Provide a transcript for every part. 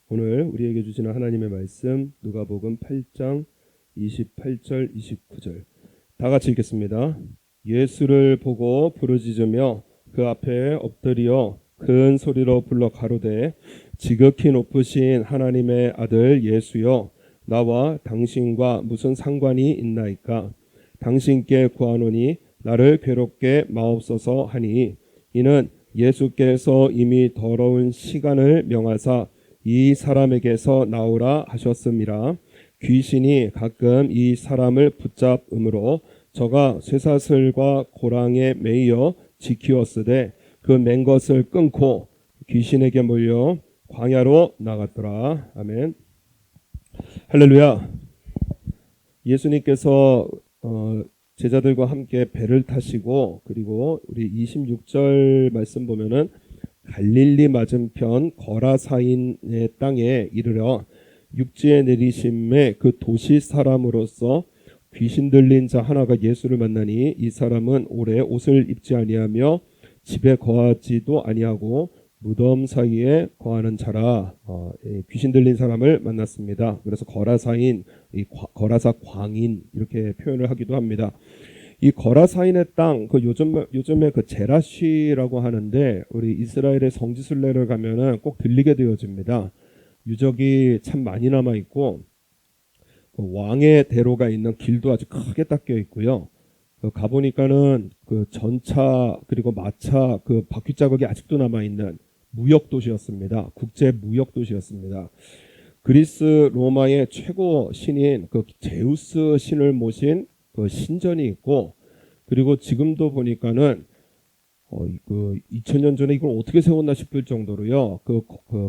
오늘 우리에게 주시는 하나님의 말씀 누가복음 8장 28절 29절 다 같이 읽겠습니다. 예수를 보고 부르짖으며 그 앞에 엎드려 큰 소리로 불러 가로되 지극히 높으신 하나님의 아들 예수여 나와 당신과 무슨 상관이 있나이까. 당신께 구하노니 나를 괴롭게 마옵소서 하니 이는 예수께서 이미 더러운 시간을 명하사 이 사람에게서 나오라 하셨음이라. 귀신이 가끔 이 사람을 붙잡음으로 저가 쇠사슬과 고랑에 매여 지키었으되 그 맨 것을 끊고 귀신에게 몰려 광야로 나갔더라. 아멘. 할렐루야. 예수님께서 제자들과 함께 배를 타시고 그리고 우리 26절 말씀 보면은 갈릴리 맞은편 거라사인의 땅에 이르러 육지에 내리심에 그 도시 사람으로서 귀신 들린 자 하나가 예수를 만나니 이 사람은 오래 옷을 입지 아니하며 집에 거하지도 아니하고 무덤 사이에 거하는 자라. 귀신 들린 사람을 만났습니다. 그래서 거라사인, 거라사 광인 이렇게 표현을 하기도 합니다. 이 거라사인의 땅, 그 요즘에 그 제라시라고 하는데 우리 이스라엘의 성지순례를 가면은 꼭 들리게 되어집니다. 유적이 참 많이 남아 있고 그 왕의 대로가 있는 길도 아주 크게 닦여 있고요. 가보니까는 그 전차 그리고 마차 그 바퀴 자국이 아직도 남아 있는 무역 도시였습니다. 국제 무역 도시였습니다. 그리스 로마의 최고 신인 그 제우스 신을 모신 그 신전이 있고 그리고 지금도 보니까는 그 2000년 전에 이걸 어떻게 세웠나 싶을 정도로요. 그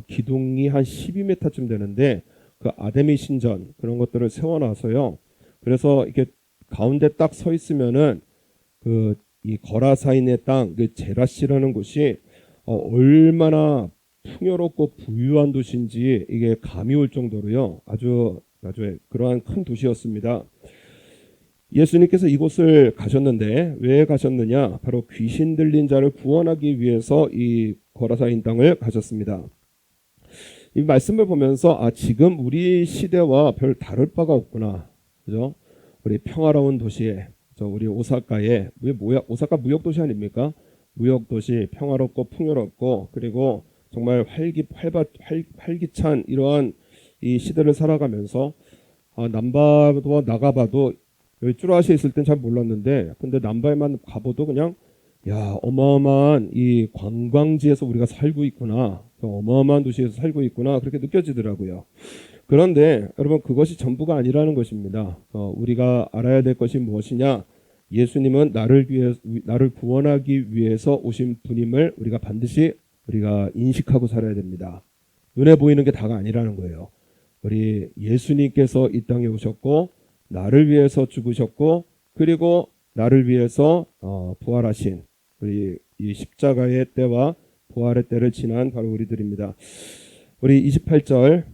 기둥이 한 12m쯤 되는데 그 아데미 신전 그런 것들을 세워놔서요. 그래서 이렇게 가운데 딱 서 있으면은 그 이 거라사인의 땅 그 제라시라는 곳이 얼마나 풍요롭고 부유한 도시인지 이게 감이 올 정도로요. 아주 그러한 큰 도시였습니다. 예수님께서 이곳을 가셨는데 왜 가셨느냐? 바로 귀신 들린 자를 구원하기 위해서 이 거라사인 땅을 가셨습니다. 이 말씀을 보면서 지금 우리 시대와 별 다를 바가 없구나. 그죠? 우리 평화로운 도시에 우리 오사카에 오사카 무역 도시 아닙니까? 무역 도시 평화롭고 풍요롭고 그리고 정말 활기찬 이러한 이 시대를 살아가면서 남바도 나가봐도 여기 쭈라시에 있을 땐 잘 몰랐는데 근데 남바에만 가봐도 그냥 어마어마한 이 관광지에서 우리가 살고 있구나. 어마어마한 도시에서 살고 있구나. 그렇게 느껴지더라고요. 그런데 여러분 그것이 전부가 아니라는 것입니다. 우리가 알아야 될 것이 무엇이냐? 예수님은 나를 구원하기 위해서 오신 분임을 우리가 반드시 우리가 인식하고 살아야 됩니다. 눈에 보이는 게 다가 아니라는 거예요. 우리 예수님께서 이 땅에 오셨고 나를 위해서 죽으셨고 그리고 나를 위해서 부활하신 우리 이 십자가의 때와 부활의 때를 지난 바로 우리들입니다. 우리 28절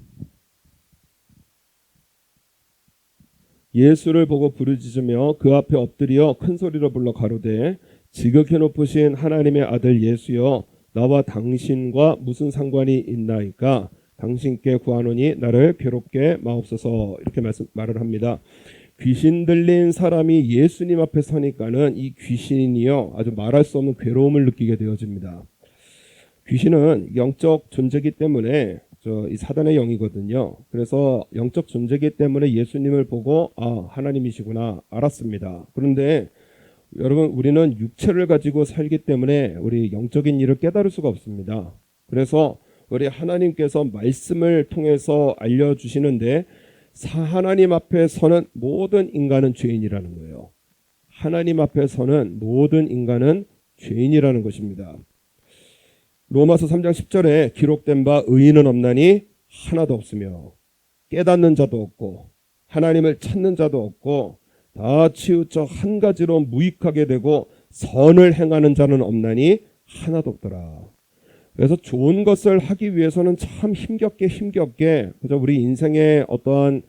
예수를 보고 부르짖으며 그 앞에 엎드려 큰 소리로 불러 가로되 지극히 높으신 하나님의 아들 예수여 나와 당신과 무슨 상관이 있나이까. 당신께 구하노니 나를 괴롭게 마옵소서. 이렇게 말을 합니다. 귀신 들린 사람이 예수님 앞에 서니까는 이 귀신이요 아주 말할 수 없는 괴로움을 느끼게 되어집니다. 귀신은 영적 존재이기 때문에 이 사단의 영이거든요. 그래서 영적 존재이기 때문에 예수님을 보고 하나님이시구나 알았습니다. 그런데 여러분 우리는 육체를 가지고 살기 때문에 우리 영적인 일을 깨달을 수가 없습니다. 그래서 우리 하나님께서 말씀을 통해서 알려주시는데 하나님 앞에 서는 모든 인간은 죄인이라는 거예요. 하나님 앞에 서는 모든 인간은 죄인이라는 것입니다. 로마서 3장 10절에 기록된 바 의인은 없나니 하나도 없으며 깨닫는 자도 없고 하나님을 찾는 자도 없고 다 치우쳐 한 가지로 무익하게 되고 선을 행하는 자는 없나니 하나도 없더라. 그래서 좋은 것을 하기 위해서는 참 힘겹게 그죠? 우리 인생의 어떠한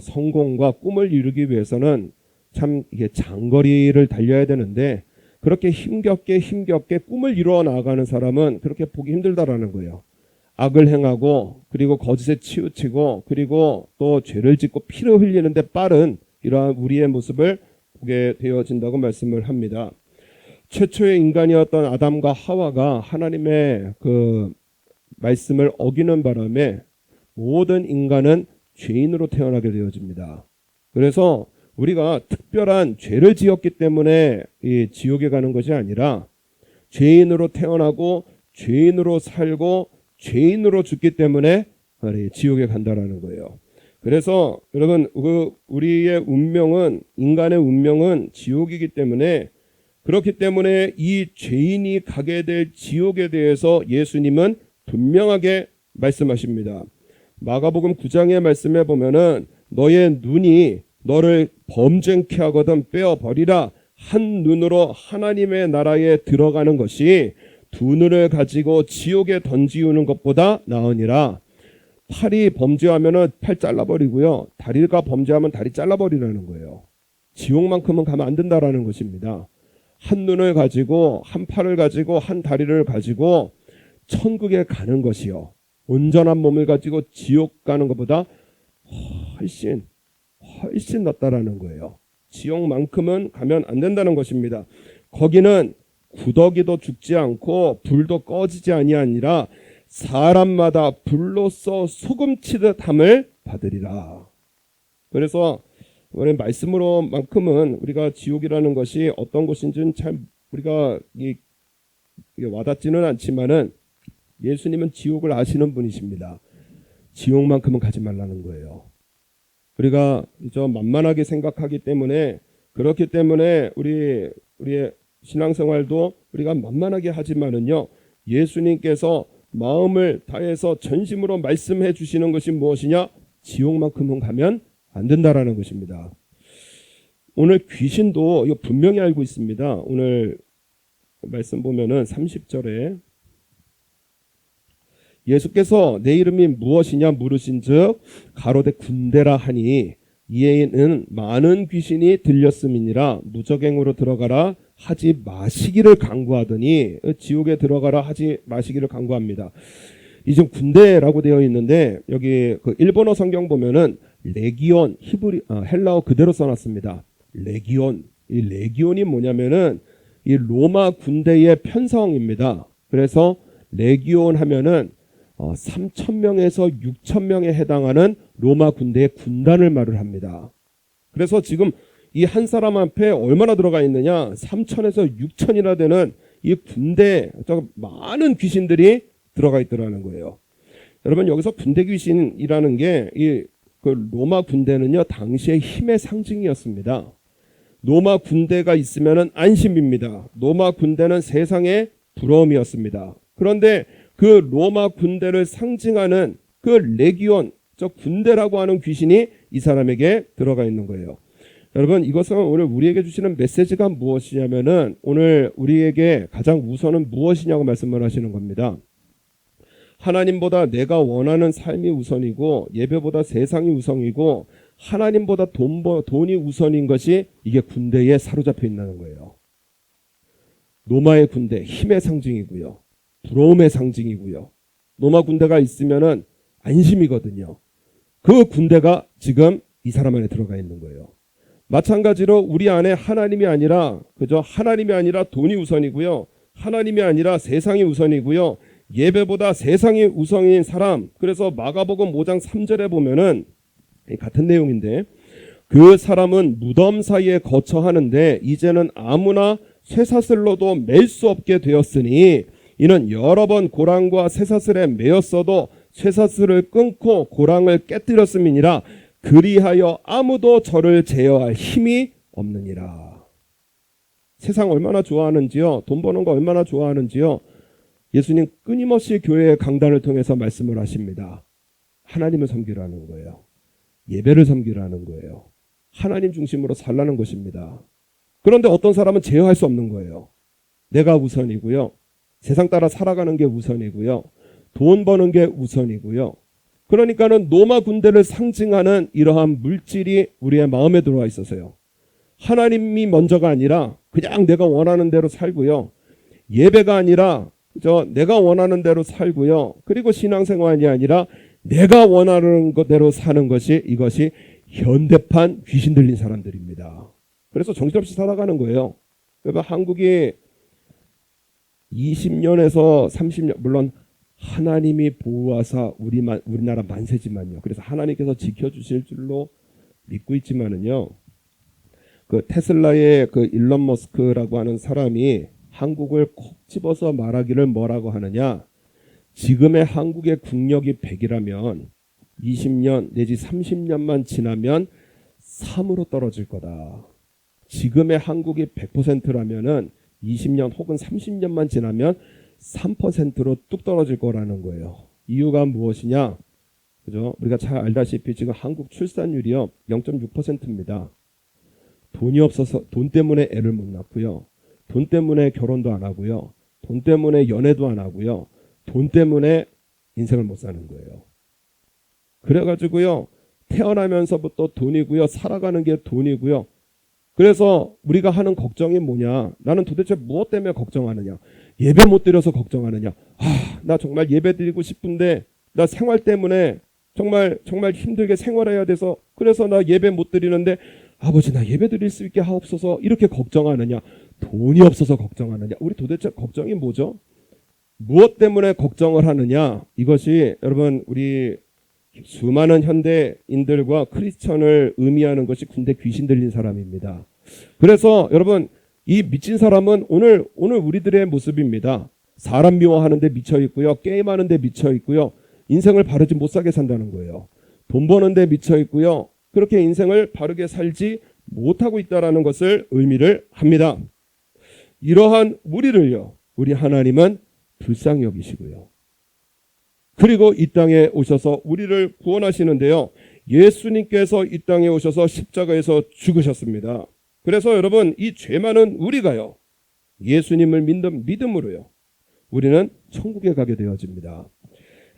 성공과 꿈을 이루기 위해서는 참 이게 장거리를 달려야 되는데 그렇게 힘겹게 꿈을 이루어 나가는 사람은 그렇게 보기 힘들다라는 거예요. 악을 행하고 그리고 거짓에 치우치고 그리고 또 죄를 짓고 피를 흘리는데 빠른 이러한 우리의 모습을 보게 되어진다고 말씀을 합니다. 최초의 인간이었던 아담과 하와가 하나님의 그 말씀을 어기는 바람에 모든 인간은 죄인으로 태어나게 되어집니다. 그래서 우리가 특별한 죄를 지었기 때문에 이 지옥에 가는 것이 아니라 죄인으로 태어나고 죄인으로 살고 죄인으로 죽기 때문에 지옥에 간다라는 거예요. 그래서 여러분 우리의 운명은 인간의 운명은 지옥이기 때문에 그렇기 때문에 이 죄인이 가게 될 지옥에 대해서 예수님은 분명하게 말씀하십니다. 마가복음 9장의 말씀에 보면은 너의 눈이 너를 범죄케 하거든 빼어버리라. 한 눈으로 하나님의 나라에 들어가는 것이 두 눈을 가지고 지옥에 던지우는 것보다 나으니라. 팔이 범죄하면은 팔 잘라버리고요. 다리가 범죄하면 다리 잘라버리라는 거예요. 지옥만큼은 가면 안 된다라는 것입니다. 한 눈을 가지고 한 팔을 가지고 한 다리를 가지고 천국에 가는 것이요. 온전한 몸을 가지고 지옥 가는 것보다 훨씬 낫다라는 거예요. 지옥만큼은 가면 안 된다는 것입니다. 거기는 구더기도 죽지 않고 불도 꺼지지 아니하니라 사람마다 불로써 소금치듯 함을 받으리라. 그래서 우리 말씀으로만큼은 우리가 지옥이라는 것이 어떤 곳인지는 잘 우리가 이게 와닿지는 않지만은 예수님은 지옥을 아시는 분이십니다. 지옥만큼은 가지 말라는 거예요. 우리가 만만하게 생각하기 때문에 그렇기 때문에 우리의 신앙생활도 우리가 만만하게 하지만은요 예수님께서 마음을 다해서 전심으로 말씀해 주시는 것이 무엇이냐? 지옥만큼은 가면 안 된다라는 것입니다. 오늘 귀신도 이거 분명히 알고 있습니다. 오늘 말씀 보면은 30절에 예수께서 내 이름이 무엇이냐 물으신즉 가로되 군대라 하니 이에는 많은 귀신이 들렸음이니라 무저갱으로 들어가라 하지 마시기를 강구하더니 지옥에 들어가라 하지 마시기를 강구합니다. 이 지금 군대라고 되어 있는데 여기 그 일본어 성경 보면은 레기온 헬라어 그대로 써놨습니다. 레기온 이 레기온이 뭐냐면은 이 로마 군대의 편성입니다. 그래서 레기온 하면은 3,000명에서 6,000명에 해당하는 로마 군대의 군단을 말을 합니다. 그래서 지금 이 한 사람 앞에 얼마나 들어가 있느냐? 3,000에서 6,000이나 되는 이 군대 많은 귀신들이 들어가 있더라는 거예요. 여러분 여기서 군대 귀신이라는 게 이 그 로마 군대는요 당시의 힘의 상징이었습니다. 로마 군대가 있으면은 안심입니다. 로마 군대는 세상의 부러움이었습니다. 그런데 그 로마 군대를 상징하는 그 레기온, 저 군대라고 하는 귀신이 이 사람에게 들어가 있는 거예요. 여러분 이것은 오늘 우리에게 주시는 메시지가 무엇이냐면은 오늘 우리에게 가장 우선은 무엇이냐고 말씀을 하시는 겁니다. 하나님보다 내가 원하는 삶이 우선이고 예배보다 세상이 우선이고 하나님보다 돈이 우선인 것이 이게 군대에 사로잡혀 있는 거예요. 로마의 군대, 힘의 상징이고요. 부러움의 상징이고요. 로마 군대가 있으면은 안심이거든요. 그 군대가 지금 이 사람 안에 들어가 있는 거예요. 마찬가지로 우리 안에 하나님이 아니라 돈이 우선이고요. 하나님이 아니라 세상이 우선이고요. 예배보다 세상이 우선인 사람. 그래서 마가복음 5장 3절에 보면은 같은 내용인데 그 사람은 무덤 사이에 거처 하는데 이제는 아무나 쇠사슬로도 맬 수 없게 되었으니 이는 여러 번 고랑과 쇠사슬에 매였어도 쇠사슬을 끊고 고랑을 깨뜨렸음이니라 그리하여 아무도 저를 제어할 힘이 없느니라. 세상 얼마나 좋아하는지요. 돈 버는 거 얼마나 좋아하는지요. 예수님 끊임없이 교회의 강단을 통해서 말씀을 하십니다. 하나님을 섬기라는 거예요. 예배를 섬기라는 거예요. 하나님 중심으로 살라는 것입니다. 그런데 어떤 사람은 제어할 수 없는 거예요. 내가 우선이고요. 세상 따라 살아가는 게 우선이고요. 돈 버는 게 우선이고요. 그러니까는 로마 군대를 상징하는 이러한 물질이 우리의 마음에 들어와 있어서요. 하나님이 먼저가 아니라 그냥 내가 원하는 대로 살고요. 예배가 아니라 내가 원하는 대로 살고요. 그리고 신앙생활이 아니라 내가 원하는 것대로 사는 것이 이것이 현대판 귀신 들린 사람들입니다. 그래서 정신없이 살아가는 거예요. 그러니까 한국이 20년에서 30년 물론 하나님이 보호하사 우리나라 만세지만요. 그래서 하나님께서 지켜주실 줄로 믿고 있지만은요. 그 테슬라의 그 일론 머스크라고 하는 사람이 한국을 콕 집어서 말하기를 뭐라고 하느냐. 지금의 한국의 국력이 100이라면 20년 내지 30년만 지나면 3으로 떨어질 거다. 지금의 한국이 100%라면은 20년 혹은 30년만 지나면 3%로 뚝 떨어질 거라는 거예요. 이유가 무엇이냐? 그죠? 우리가 잘 알다시피 지금 한국 출산율이요 0.6%입니다. 돈이 없어서 돈 때문에 애를 못 낳고요. 돈 때문에 결혼도 안 하고요. 돈 때문에 연애도 안 하고요. 돈 때문에 인생을 못 사는 거예요. 그래가지고요 태어나면서부터 돈이고요. 살아가는 게 돈이고요. 그래서 우리가 하는 걱정이 뭐냐? 나는 도대체 무엇 때문에 걱정하느냐? 예배 못 드려서 걱정하느냐? 나 정말 예배 드리고 싶은데 나 생활 때문에 정말 힘들게 생활해야 돼서 그래서 나 예배 못 드리는데 아버지 나 예배 드릴 수 있게 하옵소서 이렇게 걱정하느냐? 돈이 없어서 걱정하느냐? 우리 도대체 걱정이 뭐죠? 무엇 때문에 걱정을 하느냐? 이것이 여러분 우리 수많은 현대인들과 크리스천을 의미하는 것이 군대 귀신 들린 사람입니다. 그래서 여러분 이 미친 사람은 오늘 우리들의 모습입니다. 사람 미워하는 데 미쳐 있고요. 게임하는 데 미쳐 있고요. 인생을 바르지 못 살게 산다는 거예요. 돈 버는 데 미쳐 있고요. 그렇게 인생을 바르게 살지 못하고 있다는 것을 의미를 합니다. 이러한 우리를요. 우리 하나님은 불쌍히 여기시고요. 그리고 이 땅에 오셔서 우리를 구원하시는데요. 예수님께서 이 땅에 오셔서 십자가에서 죽으셨습니다. 그래서 여러분 이 죄 많은 우리가요. 예수님을 믿는 믿음으로요. 우리는 천국에 가게 되어집니다.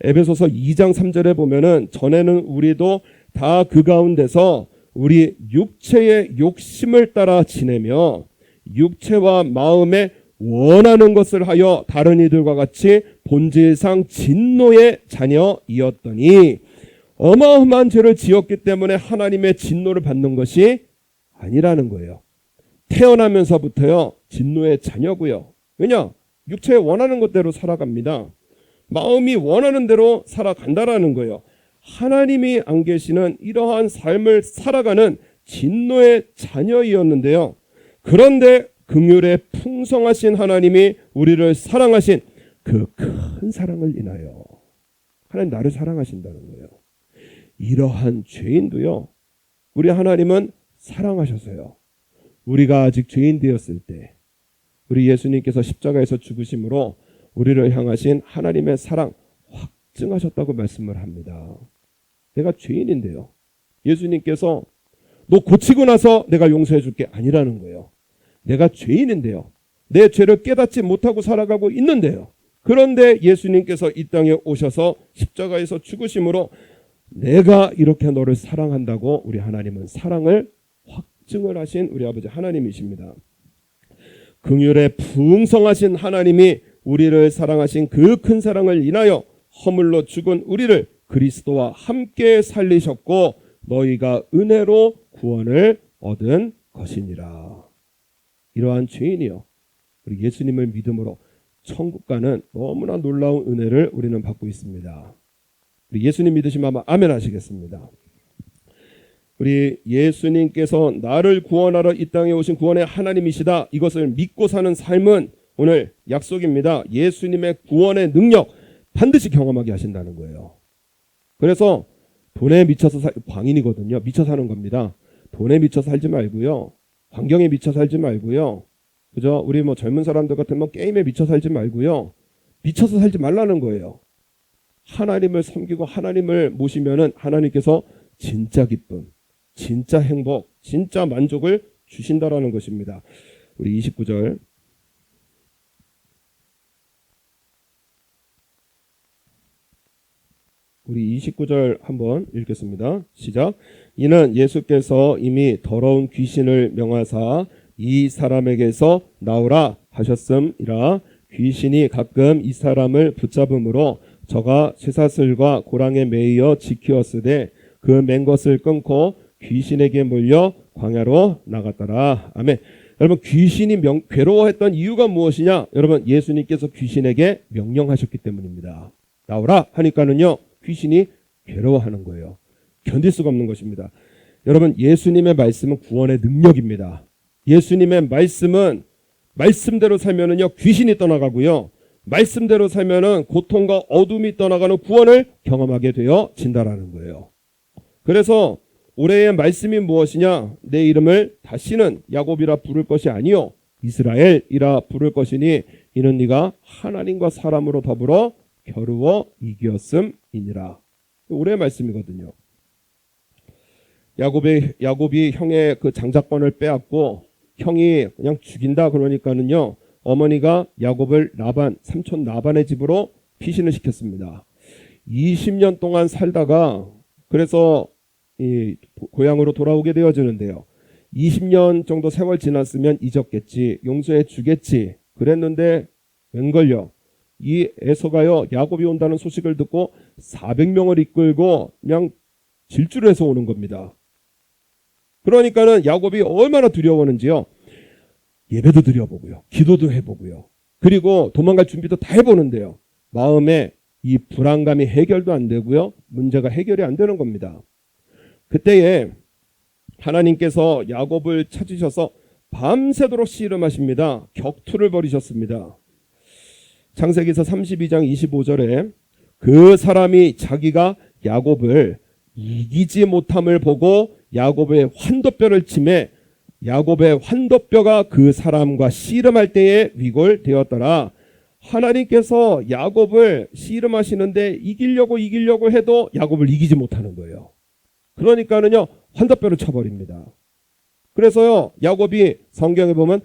에베소서 2장 3절에 보면은 전에는 우리도 다 그 가운데서 우리 육체의 욕심을 따라 지내며 육체와 마음에 원하는 것을 하여 다른 이들과 같이 본질상 진노의 자녀이었더니 어마어마한 죄를 지었기 때문에 하나님의 진노를 받는 것이 아니라는 거예요. 태어나면서부터요 진노의 자녀고요. 왜냐? 육체에 원하는 것대로 살아갑니다. 마음이 원하는 대로 살아간다라는 거예요. 하나님이 안 계시는 이러한 삶을 살아가는 진노의 자녀이었는데요. 그런데 긍휼에 풍성하신 하나님이 우리를 사랑하신 그 큰 사랑을 인하여 하나님 나를 사랑하신다는 거예요. 이러한 죄인도요. 우리 하나님은 사랑하셔서요. 우리가 아직 죄인 되었을 때 우리 예수님께서 십자가에서 죽으심으로 우리를 향하신 하나님의 사랑 확증하셨다고 말씀을 합니다. 내가 죄인인데요. 예수님께서 너 고치고 나서 내가 용서해 줄게 아니라는 거예요. 내가 죄인인데요. 내 죄를 깨닫지 못하고 살아가고 있는데요. 그런데 예수님께서 이 땅에 오셔서 십자가에서 죽으심으로 내가 이렇게 너를 사랑한다고 우리 하나님은 사랑을 확증을 하신 우리 아버지 하나님이십니다. 긍휼에 풍성하신 하나님이 우리를 사랑하신 그 큰 사랑을 인하여 허물로 죽은 우리를 그리스도와 함께 살리셨고 너희가 은혜로 구원을 얻은 것이니라. 이러한 죄인이요. 우리 예수님을 믿음으로 천국 가는 너무나 놀라운 은혜를 우리는 받고 있습니다. 우리 예수님 믿으시면 아멘 하시겠습니다. 우리 예수님께서 나를 구원하러 이 땅에 오신 구원의 하나님이시다. 이것을 믿고 사는 삶은 오늘 약속입니다. 예수님의 구원의 능력 반드시 경험하게 하신다는 거예요. 그래서 돈에 미쳐서 광인이거든요. 미쳐 사는 겁니다. 돈에 미쳐 살지 말고요. 환경에 미쳐 살지 말고요. 그죠? 우리 젊은 사람들 같은 게임에 미쳐 살지 말고요. 미쳐서 살지 말라는 거예요. 하나님을 섬기고 하나님을 모시면은 하나님께서 진짜 기쁨, 진짜 행복, 진짜 만족을 주신다라는 것입니다. 우리 29절. 우리 29절 한번 읽겠습니다. 시작. 이는 예수께서 이미 더러운 귀신을 명하사 이 사람에게서 나오라 하셨음이라. 귀신이 가끔 이 사람을 붙잡음으로 저가 쇠사슬과 고랑에 매이어 지키었으되 그 맨 것을 끊고 귀신에게 몰려 광야로 나갔더라. 아멘. 여러분, 귀신이 괴로워했던 이유가 무엇이냐? 여러분, 예수님께서 귀신에게 명령하셨기 때문입니다. 나오라 하니까는요, 귀신이 괴로워하는 거예요. 견딜 수가 없는 것입니다. 여러분, 예수님의 말씀은 구원의 능력입니다. 예수님의 말씀은 말씀대로 살면은요, 귀신이 떠나가고요, 말씀대로 살면은 고통과 어둠이 떠나가는 구원을 경험하게 되어진다라는 거예요. 그래서 올해의 말씀이 무엇이냐? 내 이름을 다시는 야곱이라 부를 것이 아니요 이스라엘이라 부를 것이니 이는 네가 하나님과 사람으로 더불어 겨루어 이겼음이니라. 올해의 말씀이거든요. 야곱이 형의 그 장자권을 빼앗고 형이 그냥 죽인다 그러니까는요, 어머니가 야곱을 삼촌 라반의 집으로 피신을 시켰습니다. 20년 동안 살다가 그래서 이 고향으로 돌아오게 되어지는데요. 20년 정도 세월 지났으면 잊었겠지, 용서해 주겠지 그랬는데 웬걸요, 이 에서가요, 야곱이 온다는 소식을 듣고 400명을 이끌고 그냥 질주를 해서 오는 겁니다. 그러니까는 야곱이 얼마나 두려웠는지요. 예배도 드려보고요, 기도도 해보고요, 그리고 도망갈 준비도 다 해보는데요, 마음에 이 불안감이 해결도 안 되고요, 문제가 해결이 안 되는 겁니다. 그때에 하나님께서 야곱을 찾으셔서 밤새도록 씨름하십니다. 격투를 벌이셨습니다. 창세기서 32장 25절에 그 사람이 자기가 야곱을 이기지 못함을 보고 야곱의 환도뼈를 치매 야곱의 환도뼈가 그 사람과 씨름할 때에 위골되었더라. 하나님께서 야곱을 씨름하시는데 이기려고 해도 야곱을 이기지 못하는 거예요. 그러니까는요, 환도뼈를 쳐버립니다. 그래서요, 야곱이 성경에 보면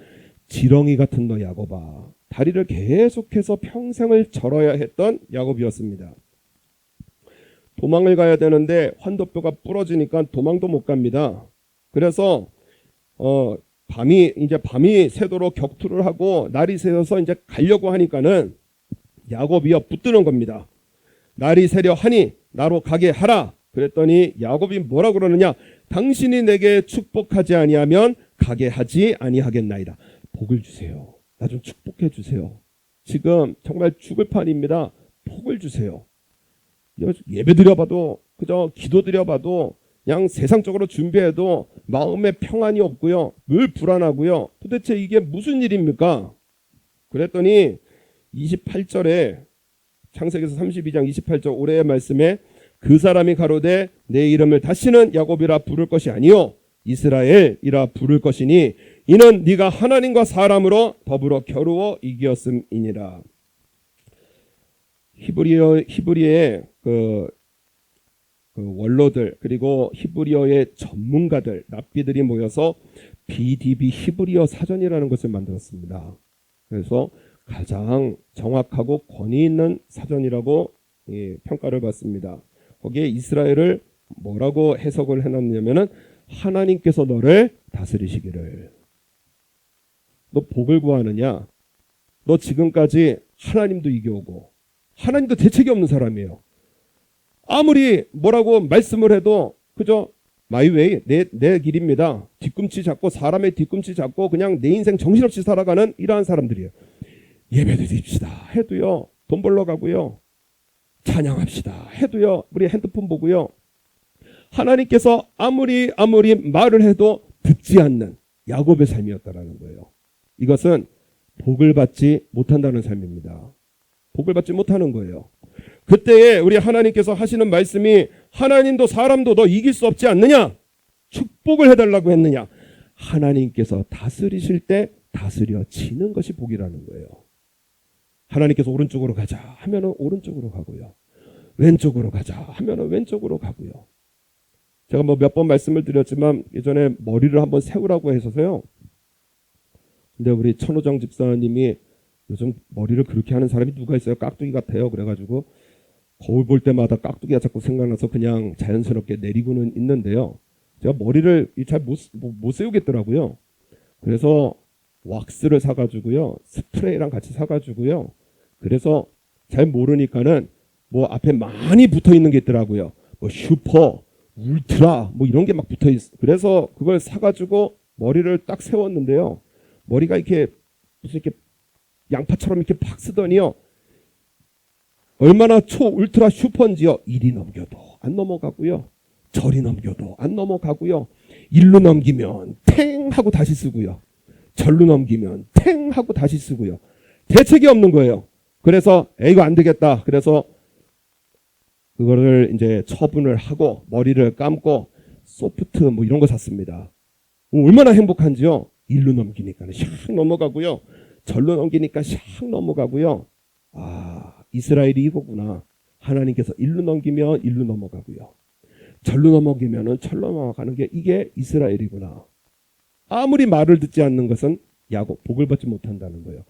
지렁이 같은 너 야곱아, 다리를 계속해서 평생을 절어야 했던 야곱이었습니다. 도망을 가야 되는데 환도뼈가 부러지니까 도망도 못 갑니다. 그래서 밤이 새도록 격투를 하고 날이 새어서 이제 가려고 하니까는 야곱이요, 붙드는 겁니다. 날이 새려 하니 나로 가게 하라. 그랬더니 야곱이 뭐라 그러느냐? 당신이 내게 축복하지 아니하면 가게 하지 아니하겠나이다. 복을 주세요. 나 좀 축복해 주세요. 지금 정말 죽을 판입니다. 복을 주세요. 예배 드려봐도, 그저 기도 드려봐도, 그냥 세상적으로 준비해도 마음에 평안이 없고요, 늘 불안하고요. 도대체 이게 무슨 일입니까? 그랬더니 28절에 창세기서 32장 28절 올해의 말씀에 그 사람이 가로되 내 이름을 다시는 야곱이라 부를 것이 아니요 이스라엘이라 부를 것이니 이는 네가 하나님과 사람으로 더불어 겨루어 이겼음이니라. 히브리어의 그 원로들, 그리고 히브리어의 전문가들, 랍비들이 모여서 BDB 히브리어 사전이라는 것을 만들었습니다. 그래서 가장 정확하고 권위 있는 사전이라고 평가를 받습니다. 거기에 이스라엘을 뭐라고 해석을 해놨냐면은 하나님께서 너를 다스리시기를. 너 복을 구하느냐? 너 지금까지 하나님도 이겨오고 하나님도 대책이 없는 사람이에요. 아무리 뭐라고 말씀을 해도 그저 마이웨이, 내 길입니다. 뒤꿈치 잡고 사람의 뒤꿈치 잡고 그냥 내 인생 정신없이 살아가는 이러한 사람들이에요. 예배 드립시다 해도요, 돈 벌러 가고요, 찬양합시다 해도요, 우리 핸드폰 보고요, 하나님께서 아무리 말을 해도 듣지 않는 야곱의 삶이었다라는 거예요. 이것은 복을 받지 못한다는 삶입니다. 복을 받지 못하는 거예요. 그때에 우리 하나님께서 하시는 말씀이 하나님도 사람도 너 이길 수 없지 않느냐? 축복을 해달라고 했느냐? 하나님께서 다스리실 때 다스려지는 것이 복이라는 거예요. 하나님께서 오른쪽으로 가자 하면은 오른쪽으로 가고요, 왼쪽으로 가자 하면은 왼쪽으로 가고요. 제가 뭐 몇 번 말씀을 드렸지만 예전에 머리를 한번 세우라고 해서요. 근데 우리 천호정 집사님이 요즘 머리를 그렇게 하는 사람이 누가 있어요? 깍두기 같아요. 그래가지고 거울 볼 때마다 깍두기가 자꾸 생각나서 그냥 자연스럽게 내리고는 있는데요. 제가 머리를 잘 못 세우겠더라고요. 그래서 왁스를 사가지고요, 스프레이랑 같이 사가지고요. 그래서 잘 모르니까는 뭐 앞에 많이 붙어 있는 게 있더라고요. 뭐 슈퍼, 울트라 뭐 이런 게 막 붙어 있어. 그래서 그걸 사가지고 머리를 딱 세웠는데요. 머리가 이렇게 무슨 이렇게 양파처럼 이렇게 팍 쓰더니요. 얼마나 초 울트라 슈퍼인지요. 이리 넘겨도 안 넘어가고요. 저리 넘겨도 안 넘어가고요. 일로 넘기면 탱 하고 다시 쓰고요. 절로 넘기면 탱 하고 다시 쓰고요. 대책이 없는 거예요. 그래서 이거 안 되겠다. 그래서 그거를 이제 처분을 하고 머리를 감고 소프트 뭐 이런 거 샀습니다. 얼마나 행복한지요. 일로 넘기니까 샥 넘어가고요. 절로 넘기니까 샥 넘어가고요. 아, 이스라엘이 이거구나. 하나님께서 일로 넘기면 일로 넘어가고요. 절로 넘어기면은 절로 넘어가는 게 이게 이스라엘이구나. 아무리 말을 듣지 않는 것은 야곱 복을 받지 못한다는 거예요.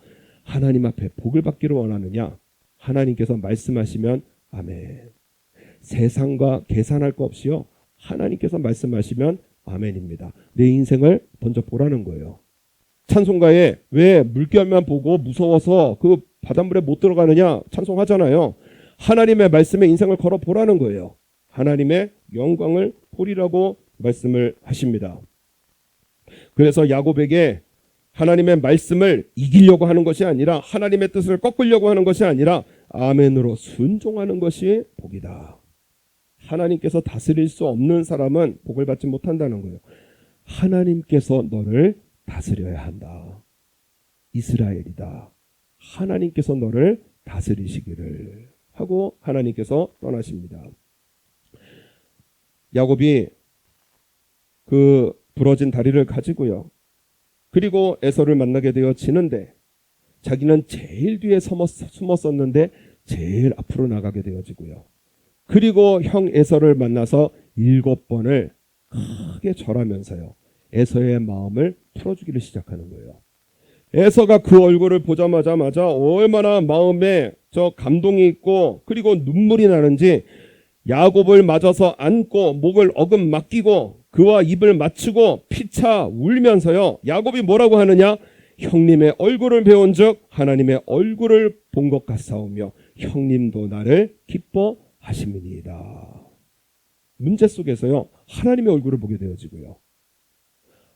하나님 앞에 복을 받기를 원하느냐? 하나님께서 말씀하시면 아멘. 세상과 계산할 거 없이요. 하나님께서 말씀하시면 아멘입니다. 내 인생을 먼저 보라는 거예요. 찬송가에 왜 물결만 보고 무서워서 그 바닷물에 못 들어가느냐 찬송하잖아요. 하나님의 말씀에 인생을 걸어 보라는 거예요. 하나님의 영광을 보리라고 말씀을 하십니다. 그래서 야곱에게 하나님의 말씀을 이기려고 하는 것이 아니라 하나님의 뜻을 꺾으려고 하는 것이 아니라 아멘으로 순종하는 것이 복이다. 하나님께서 다스릴 수 없는 사람은 복을 받지 못한다는 거예요. 하나님께서 너를 다스려야 한다. 이스라엘이다. 하나님께서 너를 다스리시기를 하고 하나님께서 떠나십니다. 야곱이 그 부러진 다리를 가지고요. 그리고 에서를 만나게 되어지는데 자기는 제일 뒤에 숨었었는데 제일 앞으로 나가게 되어지고요. 그리고 형 에서를 만나서 7번을 크게 절하면서요. 에서의 마음을 풀어주기를 시작하는 거예요. 에서가 그 얼굴을 보자마자 얼마나 마음에 저 감동이 있고 그리고 눈물이 나는지 야곱을 맞아서 안고 목을 어금 맡기고 그와 입을 맞추고 피차 울면서요. 야곱이 뭐라고 하느냐? 형님의 얼굴을 배운 즉 하나님의 얼굴을 본 것 같사오며 형님도 나를 기뻐하심이니이다. 문제 속에서요. 하나님의 얼굴을 보게 되어지고요.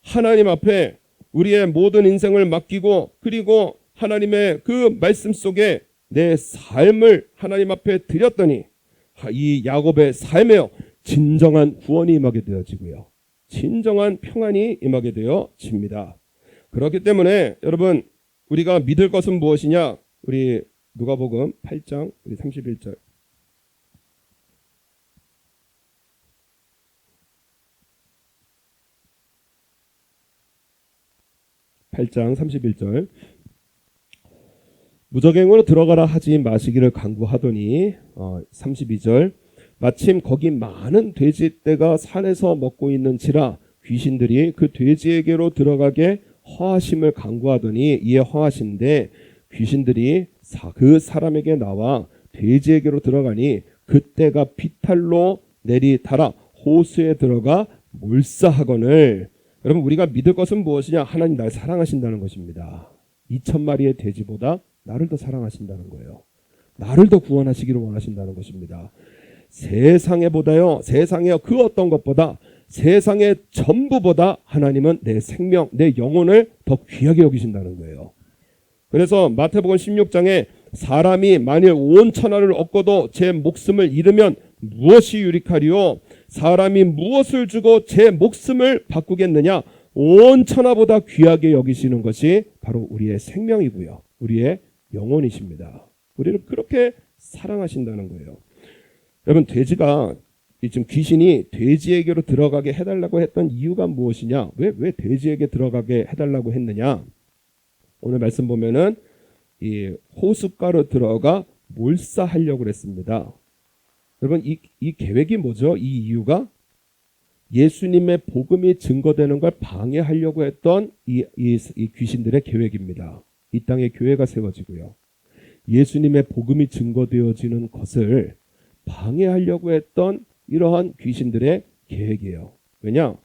하나님 앞에 우리의 모든 인생을 맡기고 그리고 하나님의 그 말씀 속에 내 삶을 하나님 앞에 드렸더니 이 야곱의 삶에요. 진정한 구원이 임하게 되어지고요. 진정한 평안이 임하게 되어집니다. 그렇기 때문에 여러분 우리가 믿을 것은 무엇이냐? 우리 누가복음 8장 우리 31절. 8장 31절. 무적행으로 들어가라 하지 마시기를 간구하더니 32절. 마침 거기 많은 돼지떼가 산에서 먹고 있는지라 귀신들이 그 돼지에게로 들어가게 허하심을 간구하더니 이에 허하신데 귀신들이 그 사람에게 나와 돼지에게로 들어가니 그때가 비탈로 내리달아 호수에 들어가 몰사하거늘. 여러분 우리가 믿을 것은 무엇이냐? 하나님 날 사랑하신다는 것입니다. 2,000마리의 돼지보다 나를 더 사랑하신다는 거예요. 나를 더 구원하시기를 원하신다는 것입니다. 세상에 그 어떤 것보다 세상의 전부보다 하나님은 내 생명, 내 영혼을 더 귀하게 여기신다는 거예요. 그래서 마태복음 16장에 사람이 만일 온 천하를 얻고도 제 목숨을 잃으면 무엇이 유익하리요? 사람이 무엇을 주고 제 목숨을 바꾸겠느냐? 온 천하보다 귀하게 여기시는 것이 바로 우리의 생명이고요. 우리의 영혼이십니다. 우리를 그렇게 사랑하신다는 거예요. 여러분 지금 귀신이 돼지에게로 들어가게 해달라고 했던 이유가 무엇이냐? 왜 돼지에게 들어가게 해달라고 했느냐? 오늘 말씀 보면은 이 호숫가로 들어가 몰사하려고 그랬습니다. 여러분 이 계획이 뭐죠? 이 이유가 예수님의 복음이 증거되는 걸 방해하려고 했던 이 귀신들의 계획입니다. 이 땅에 교회가 세워지고요. 예수님의 복음이 증거되어지는 것을 방해하려고 했던 이러한 귀신들의 계획이에요. 왜냐?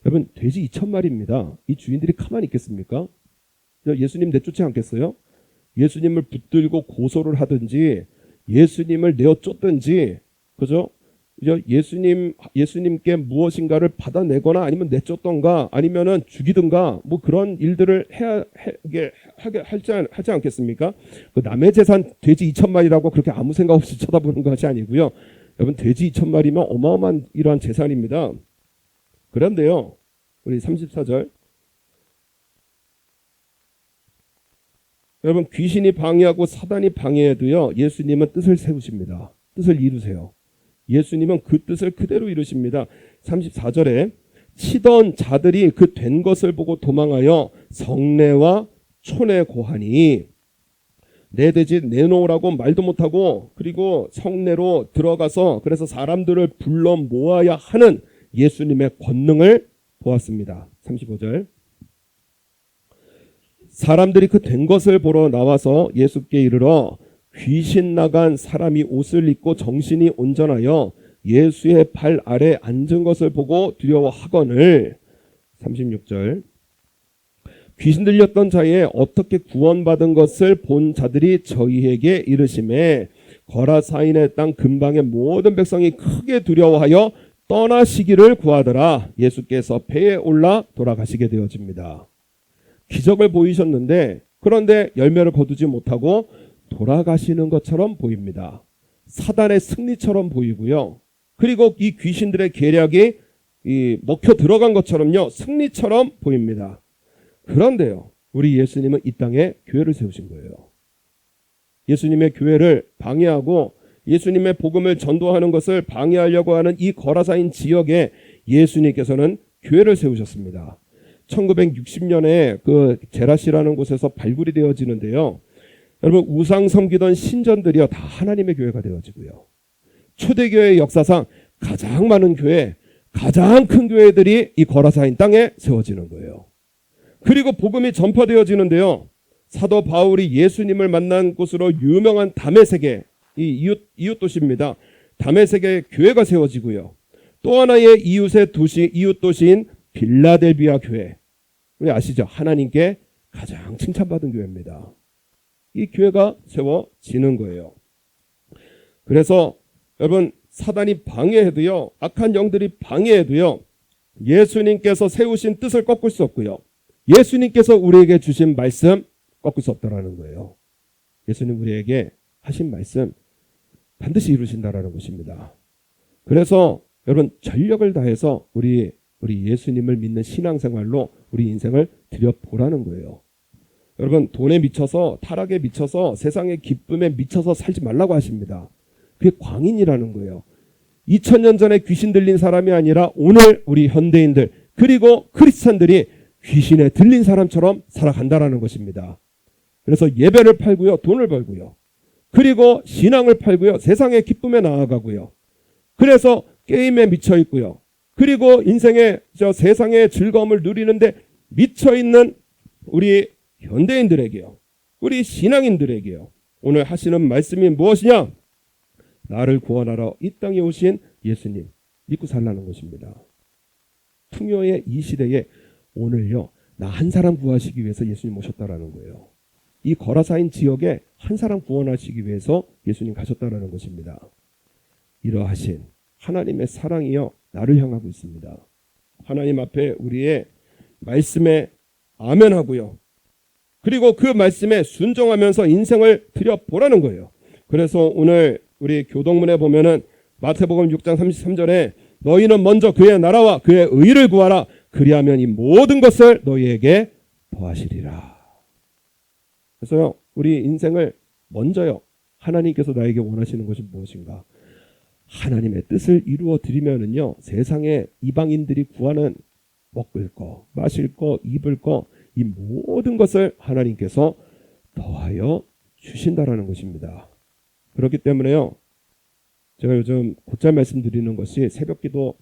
여러분 돼지 2,000마리입니다. 이 주인들이 가만히 있겠습니까? 예수님 내쫓지 않겠어요? 예수님을 붙들고 고소를 하든지 예수님을 내어 쫓든지, 그죠? 예수님께 무엇인가를 받아내거나 아니면 내쫓던가 아니면은 죽이든가 뭐 그런 일들을 하지 않겠습니까? 그 남의 재산 돼지 2,000마리라고 그렇게 아무 생각 없이 쳐다보는 것이 아니고요. 여러분, 돼지 2,000마리면 어마어마한 이러한 재산입니다. 그런데요, 우리 34절. 여러분, 귀신이 방해하고 사단이 방해해도요, 예수님은 뜻을 세우십니다. 뜻을 이루세요. 예수님은 그 뜻을 그대로 이루십니다. 34절에 치던 자들이 그 된 것을 보고 도망하여 성내와 촌에 고하니, 내 돼지 내놓으라고 말도 못하고 그리고 성내로 들어가서 그래서 사람들을 불러 모아야 하는 예수님의 권능을 보았습니다. 35절. 사람들이 그 된 것을 보러 나와서 예수께 이르러 귀신 나간 사람이 옷을 입고 정신이 온전하여 예수의 발 아래 앉은 것을 보고 두려워하거늘. 36절. 귀신 들렸던 자에 어떻게 구원받은 것을 본 자들이 저희에게 이르시매 거라사인의 땅 근방의 모든 백성이 크게 두려워하여 떠나시기를 구하더라. 예수께서 배에 올라 돌아가시게 되어집니다. 기적을 보이셨는데 그런데 열매를 거두지 못하고 돌아가시는 것처럼 보입니다. 사단의 승리처럼 보이고요. 그리고 이 귀신들의 계략이 먹혀 들어간 것처럼요, 승리처럼 보입니다. 그런데요, 우리 예수님은 이 땅에 교회를 세우신 거예요. 예수님의 교회를 방해하고 예수님의 복음을 전도하는 것을 방해하려고 하는 이 거라사인 지역에 예수님께서는 교회를 세우셨습니다. 1960년에 그 제라시라는 곳에서 발굴이 되어지는데요. 여러분, 우상 섬기던 신전들이요, 다 하나님의 교회가 되어지고요. 초대교회 역사상 가장 많은 교회, 가장 큰 교회들이 이 거라사인 땅에 세워지는 거예요. 그리고 복음이 전파되어지는데요. 사도 바울이 예수님을 만난 곳으로 유명한 다메섹의 이 이웃 도시입니다. 다메섹의 교회가 세워지고요. 또 하나의 이웃 도시인 빌라델비아 교회. 우리 아시죠? 하나님께 가장 칭찬받은 교회입니다. 이 교회가 세워지는 거예요. 그래서 여러분, 사단이 방해해도요, 악한 영들이 방해해도요, 예수님께서 세우신 뜻을 꺾을 수 없고요. 예수님께서 우리에게 주신 말씀 꺾을 수 없다라는 거예요. 예수님 우리에게 하신 말씀 반드시 이루신다라는 것입니다. 그래서 여러분, 전력을 다해서 우리 예수님을 믿는 신앙생활로 우리 인생을 들여보라는 거예요. 여러분, 돈에 미쳐서, 타락에 미쳐서, 세상의 기쁨에 미쳐서 살지 말라고 하십니다. 그게 광인이라는 거예요. 2000년 전에 귀신 들린 사람이 아니라 오늘 우리 현대인들 그리고 크리스찬들이 귀신에 들린 사람처럼 살아간다라는 것입니다. 그래서 예배를 팔고요, 돈을 벌고요, 그리고 신앙을 팔고요, 세상의 기쁨에 나아가고요, 그래서 게임에 미쳐 있고요, 그리고 인생의 세상의 즐거움을 누리는데 미쳐 있는 우리 현대인들에게요, 우리 신앙인들에게요, 오늘 하시는 말씀이 무엇이냐? 나를 구원하러 이 땅에 오신 예수님 믿고 살라는 것입니다. 풍요의 이 시대에 오늘요, 나 한 사람 구하시기 위해서 예수님 오셨다라는 거예요. 이 거라사인 지역에 한 사람 구원하시기 위해서 예수님 가셨다라는 것입니다. 이러하신 하나님의 사랑이요, 나를 향하고 있습니다. 하나님 앞에 우리의 말씀에 아멘하고요, 그리고 그 말씀에 순종하면서 인생을 들여보라는 거예요. 그래서 오늘 우리 교동문에 보면은 마태복음 6장 33절에 너희는 먼저 그의 나라와 그의 의를 구하라. 그리하면 이 모든 것을 너희에게 더하시리라. 그래서요, 우리 인생을 먼저요, 하나님께서 나에게 원하시는 것이 무엇인가? 하나님의 뜻을 이루어 드리면은요, 세상에 이방인들이 구하는 먹을 거, 마실 거, 입을 거, 이 모든 것을 하나님께서 더하여 주신다라는 것입니다. 그렇기 때문에요, 제가 요즘 곧잘 말씀드리는 것이 새벽기도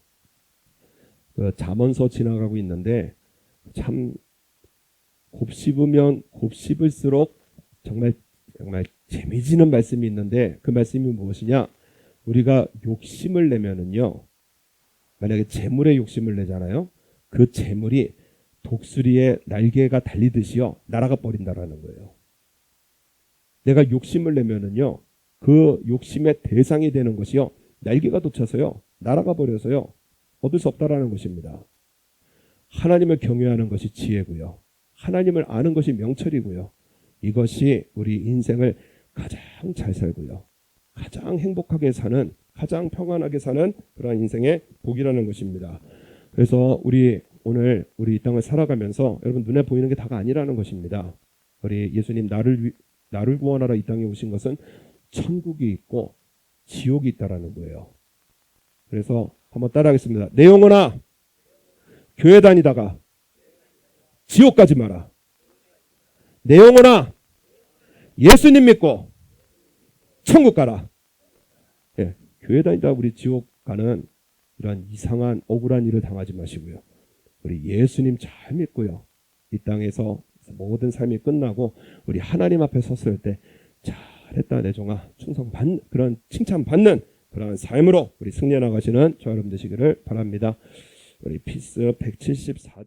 잠언서 지나가고 있는데 참 곱씹으면 곱씹을수록 정말 재미지는 말씀이 있는데 그 말씀이 무엇이냐? 우리가 욕심을 내면은요, 만약에 재물에 욕심을 내잖아요. 그 재물이 독수리의 날개가 달리듯이요 날아가 버린다라는 거예요. 내가 욕심을 내면은요 그 욕심의 대상이 되는 것이요 날개가 돋쳐서요 날아가 버려서요 얻을 수 없다라는 것입니다. 하나님을 경외하는 것이 지혜고요. 하나님을 아는 것이 명철이고요. 이것이 우리 인생을 가장 잘 살고요. 가장 행복하게 사는, 가장 평안하게 사는 그러한 인생의 복이라는 것입니다. 그래서 오늘 우리 이 땅을 살아가면서 여러분 눈에 보이는 게 다가 아니라는 것입니다. 우리 예수님 나를 구원하러 이 땅에 오신 것은 천국이 있고 지옥이 있다라는 거예요. 그래서 한번 따라하겠습니다. 내 영혼아 교회 다니다가 지옥 가지 마라. 내 영혼아 예수님 믿고 천국 가라. 예, 교회 다니다 우리 지옥 가는 이런 이상한 억울한 일을 당하지 마시고요. 우리 예수님 잘 믿고요. 이 땅에서 모든 삶이 끝나고 우리 하나님 앞에 섰을 때 잘했다 내 종아 충성받는 그런 칭찬받는 그런 삶으로 우리 승리해 나가시는 저 여러분 되시기를 바랍니다. 우리 피스 174장